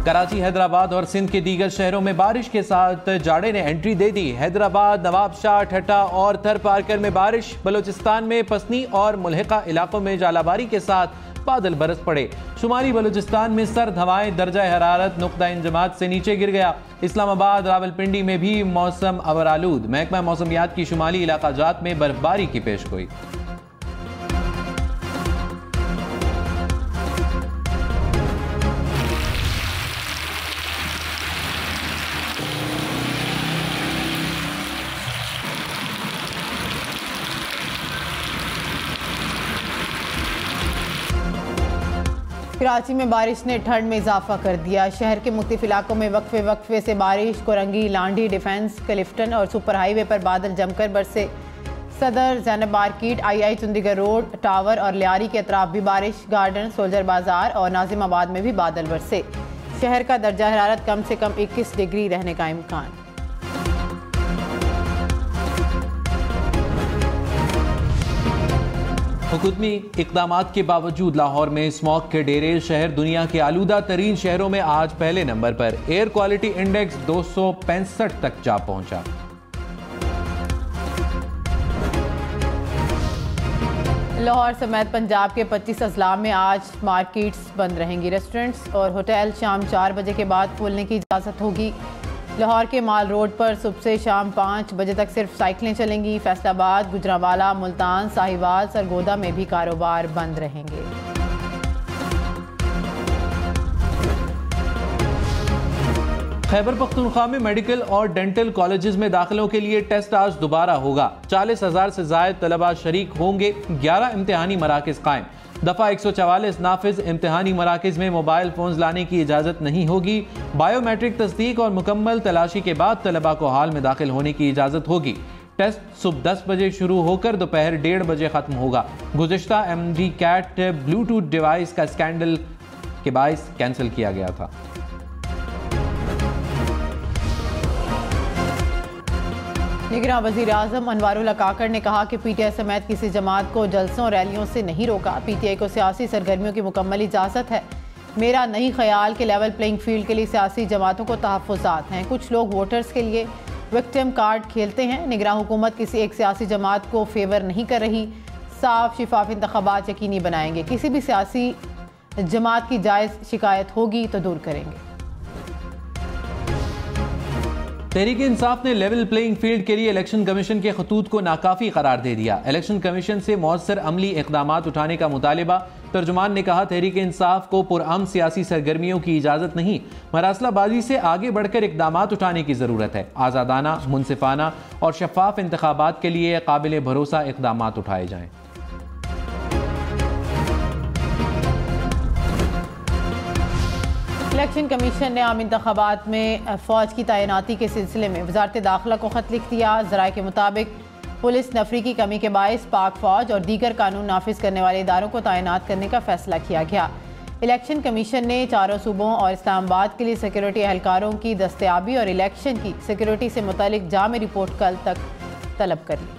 कराची, हैदराबाद और सिंध के दीगर शहरों में बारिश के साथ जाड़े ने एंट्री दे दी। हैदराबाद, नवाबशाह, ठट्टा और थर पारकर में बारिश। बलूचिस्तान में पसनी और मुल्हिका इलाकों में जालाबारी के साथ बादल बरस पड़े। शुमाली बलूचिस्तान में सर्द हवाएं, दर्जा हरारत नुक्ता इंजमात से नीचे गिर गया। इस्लामाबाद, रावलपिंडी में भी मौसम अवरालूद। महकमा मौसमियात की शुमाली इलाका जात में बर्फबारी की पेशगोई। कराची में बारिश ने ठंड में इजाफा कर दिया। शहर के मुख्तलिफ इलाकों में वक्फे वक्फे से बारिश। कोरंगी, लांडी, डिफेंस, क्लिफ्टन और सुपर हाईवे पर बादल जमकर बरसे। सदर, ज़ैनब मार्केट, आई चंडीगढ़ रोड, टावर और लियारी के अतराफ भी बारिश। गार्डन, सोल्जर बाजार और नाजिमाबाद में भी बादल बरसे। शहर का दर्जा हरारत कम से कम 21 डिग्री रहने का इम्कान। हुकूमती इक़दामात के बावजूद लाहौर में स्मॉग के डेरे। शहर दुनिया के आलूदा तरीन शहरों में आज पहले नंबर पर। एयर क्वालिटी इंडेक्स 265 तक जा पहुंचा। लाहौर समेत पंजाब के 25 अजला में आज मार्केट्स बंद रहेंगी। रेस्टोरेंट्स और होटल शाम 4 बजे के बाद खोलने की इजाज़त होगी। लाहौर के माल रोड पर सुबह से शाम 5 बजे तक सिर्फ साइकिलें चलेंगी। फैसलाबाद, गुजरांवाला, मुल्तान, साहिवाल, सरगोदा में भी कारोबार बंद रहेंगे। खैबर पख्तूनख्वा में मेडिकल और डेंटल कॉलेजेस में दाखिलों के लिए टेस्ट आज दोबारा होगा। 40,000 से ज्यादा तलबा शरीक होंगे। 11 इम्तिहानी मराकज कायम। दफा 144 नाफिज। इम्तिहानी मराकज में मोबाइल फोन लाने की इजाज़त नहीं होगी। बायोमेट्रिक तस्दीक और मुकम्मल तलाशी के बाद तलबा को हाल में दाखिल होने की इजाज़त होगी। टेस्ट सुबह 10 बजे शुरू होकर दोपहर 1:30 बजे ख़त्म होगा। गुज़िश्ता MD कैट ब्लूटूथ डिवाइस का स्कैंडल के बायस कैंसिल किया गया था। निगरान वज़ीर आज़म अनवारुल हक काकड़ ने कहा कि PTI समेत किसी जमात को जलसों और रैलियों से नहीं रोका। PTI को सियासी सरगर्मियों की मुकम्मल इजाज़त है। मेरा नहीं ख्याल कि लेवल प्लेइंग फील्ड के लिए सियासी जमातों को तहफ़्फ़ुज़ात हैं। कुछ लोग वोटर्स के लिए विक्टिम कार्ड खेलते हैं। निगरान हुकूमत किसी एक सियासी जमात को फेवर नहीं कर रही। साफ शिफाफ इंतखाबात यकीनी बनाएंगे। किसी भी सियासी जमात की जायज़ शिकायत होगी तो दूर करेंगे। तहरीक इंसाफ ने लेवल प्लेइंग फील्ड के लिए इलेक्शन कमीशन के खतूत को नाकाफी करार दे दिया। इलेक्शन कमीशन से मौसर अमली इक़दामात उठाने का मुतालिबा। तर्जुमान ने कहा, तहरीक इंसाफ को पुरअमन सियासी सरगर्मियों की इजाज़त नहीं, मरासलाबाजी से आगे बढ़कर इक़दामात उठाने की ज़रूरत है। आज़ादाना, मुनसिफाना और शफाफ इंतखाबात के लिए काबिल भरोसा इक़दामात उठाए जाएँ। इलेक्शन कमीशन ने आम इंतखाबात में फ़ौज की तैनाती के सिलसिले में वज़ारत दाखिला को ख़त लिख दिया। ज़राए के मुताबिक पुलिस नफरी की कमी के बायस पाक फ़ौज और दीगर कानून नाफिज करने वाले इदारों को तैनात करने का फैसला किया गया। इलेक्शन कमीशन ने चारों सूबों और इस्लामाबाद के लिए सिक्योरिटी एहलकारों की दस्तयाबी और इलेक्शन की सिक्योरिटी से मुतालिक जामे रिपोर्ट कल तक तलब कर ली।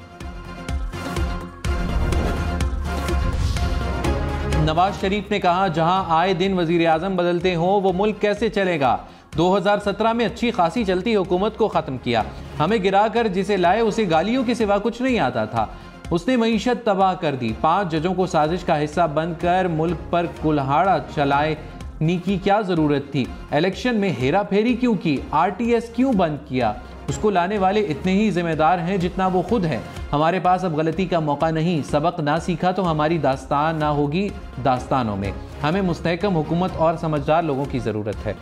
नवाज शरीफ ने कहा, जहां आए दिन वजीर आजम बदलते हों वो मुल्क कैसे चलेगा। 2017 में अच्छी खासी चलती हुकूमत को ख़त्म किया। हमें गिराकर जिसे लाए उसे गालियों के सिवा कुछ नहीं आता था। उसने मईशत तबाह कर दी। 5 जजों को साजिश का हिस्सा बनकर मुल्क पर कुल्हाड़ा चलाने की क्या ज़रूरत थी। इलेक्शन में हेरा फेरी क्यों की। RTS क्यों बंद किया। उसको लाने वाले इतने ही जिम्मेदार हैं जितना वो खुद है। हमारे पास अब गलती का मौका नहीं। सबक ना सीखा तो हमारी दास्तान ना होगी दास्तानों में। हमें मुस्तहकम हुकूमत और समझदार लोगों की ज़रूरत है।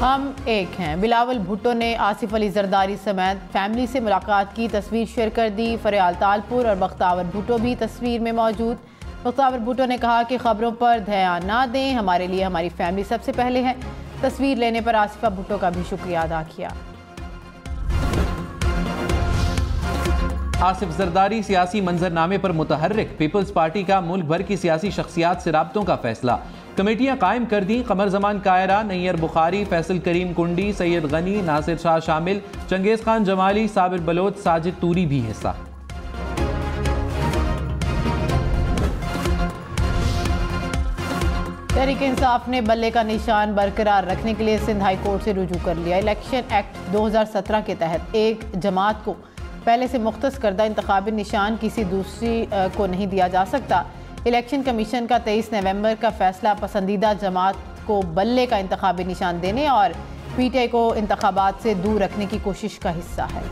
हम एक हैं। बिलावल भुट्टो ने आसिफ अली जरदारी समेत फैमिली से मुलाकात की तस्वीर शेयर कर दी। फरियाल तालपुर और बख्तावर भुट्टो भी तस्वीर में मौजूद। बख्तावर भुट्टो ने कहा कि खबरों पर ध्यान ना दें, हमारे लिए हमारी फैमिली सबसे पहले है। तस्वीर लेने पर आसिफा भुट्टो का भी शुक्रिया अदा किया। आसिफ जरदारी सियासी मंजरनामे पर मुतहर्रिक। पीपल्स पार्टी का मुल्क भर की सियासी शख्सियात से राब्तों का फैसला। कमेटियां कायम कर दी। कमर जमान कायरा, नैयर बुखारी, फैसल करीम कुंडी, सैयद गनी, नासिर शाह शामिल। Genghis Khan Jamali, Sabir Bloch, Sajid Turi भी हिस्सा। तहरीक इंसाफ ने बल्ले का निशान बरकरार रखने के लिए सिंध हाई कोर्ट से रुजू कर लिया। इलेक्शन एक्ट 2017 के तहत एक जमात को पहले से मुख्तस करदा इंतखाबी निशान किसी दूसरी को नहीं दिया जा सकता। इलेक्शन कमीशन का 23 नवंबर का फैसला पसंदीदा जमात को बल्ले का इंतखाबी निशान देने और पीटीआई को इंतखाबात से दूर रखने की कोशिश का हिस्सा है।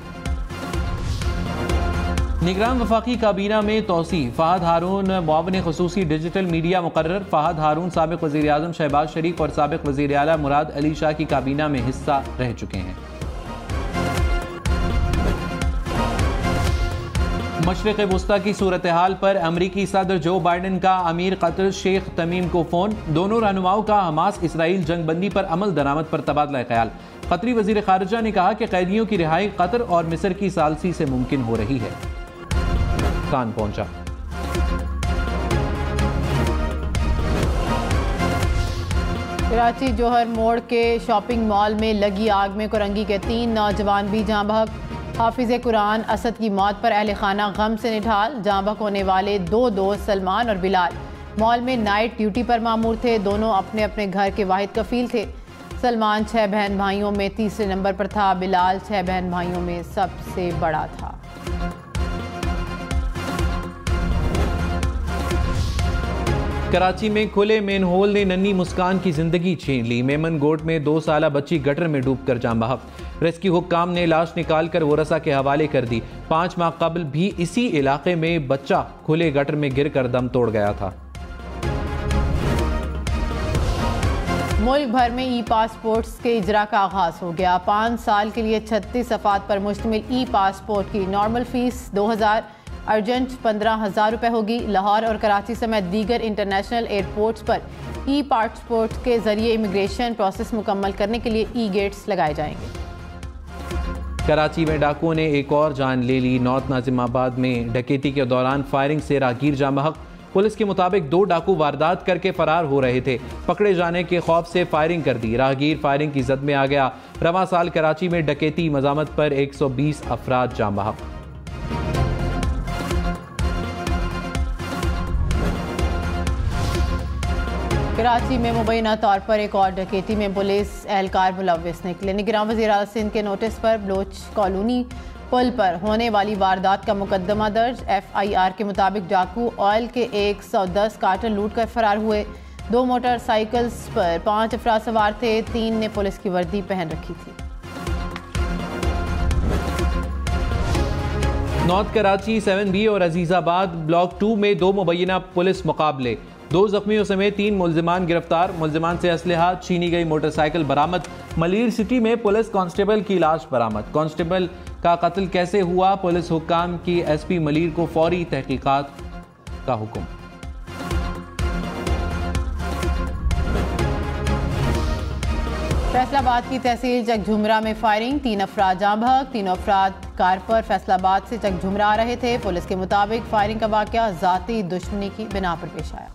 निगरान वफाकी काबीना में तोसी, फहद हारून मुआविन खुसूसी डिजिटल मीडिया मुकर्रर। फहद हारून साबिक वज़ीर आज़म शहबाज शरीफ और साबिक वज़ीर आला मुराद अली शाह की काबीना में हिस्सा रह चुके हैं। मशरिक़ वुस्ता की सूरत हाल पर अमरीकी सदर जो बाइडन का अमीर कतर शेख तमीम को फ़ोन। दोनों रहनुमाओं का हमास इसराइल जंगबंदी पर अमल दरामद पर तबादला ख्याल। कतरी वज़ीर ख़ारिजा ने कहा कि कैदियों की रिहाई कतर और मिस्र की सालसी से मुमकिन हो रही है। कान पहुंचा। कराची जौहर मोड़ के शॉपिंग मॉल में लगी आग में कोरंगी के 3 नौजवान भी जाँ बहक। हाफिज कुरान असद की मौत पर अहले खाना गम से निढाल। जाँ बहक होने वाले 2 दोस्त सलमान और बिलाल मॉल में नाइट ड्यूटी पर मामूर थे। दोनों अपने अपने घर के वाहिद कफील थे। सलमान 6 बहन भाइयों में तीसरे नंबर पर था। बिलाल 6 बहन भाइयों में सबसे बड़ा था। कराची में खुले मेन होल ने नन्ही मुस्कान की जिंदगी छीन ली। मेमन गोट में 2 साला बच्ची गटर में डूबकर जाँ बहक। रेस्क्यू हुक्काम ने लाश निकालकर वरसा के हवाले कर दी। 5 माह कबल भी इसी इलाके में बच्चा खुले गटर में गिरकर दम तोड़ गया था। मुल्क भर में ई पासपोर्ट्स के इजरा का आगाज हो गया। 5 साल के लिए 36 सफ़ात पर मुश्तमिल ई पासपोर्ट की नॉर्मल फीस 2000, अर्जेंट 15,000 रुपये होगी। लाहौर और कराची समेत दीगर इंटरनेशनल एयरपोर्ट्स पर ई पासपोर्ट के जरिए इमिग्रेशन प्रोसेस मुकम्मल करने के लिए ई गेट्स लगाए जाएंगे। कराची में डाकुओं ने एक और जान ले ली। नॉर्थ नाजिमाबाद में डकैती के दौरान फायरिंग से राहगीर जाँ बहक। पुलिस के मुताबिक 2 डाकू वारदात करके फरार हो रहे थे। पकड़े जाने के खौफ से फायरिंग कर दी। राहगीर फायरिंग की जद में आ गया। रवां साल कराची में डकैती मजामत पर 120 अफराद जाँ बहक। कराची में मुबैना तौर पर एक और डकैती में पुलिस एहलकार मुलव्विस निकले। निगरान वज़ीर आला सिंध के नोटिस पर बलोच कॉलोनी पुल पर होने वाली वारदात का मुकदमा दर्ज। FIR के मुताबिक डाकू ऑयल के 110 कार्टन लूट कर फरार हुए। 2 मोटरसाइकिल्स पर 5 अफराद सवार थे। 3 ने पुलिस की वर्दी पहन रखी थी। नॉर्थ कराची 7B और अजीजाबाद ब्लॉक 2 में 2 मुबैना पुलिस मुकाबले। 2 जख्मियों समेत 3 मुल्जिमान गिरफ्तार। मुल्जिमान से असलहा, छीनी गई मोटरसाइकिल बरामद। मलीर सिटी में पुलिस कांस्टेबल की लाश बरामद। कांस्टेबल का कत्ल कैसे हुआ, पुलिस हुक्काम की SP मलीर को फौरी तहकीकात का हुक्म। फैसलाबाद की तहसील चकझुमरा में फायरिंग। 3 अफराद जाँ बहक। 3 अफराद कार पर फैसलाबाद से चकझुमरा आ रहे थे। पुलिस के मुताबिक फायरिंग का वाकया ज़ाती दुश्मनी की बिना पर पेश आया।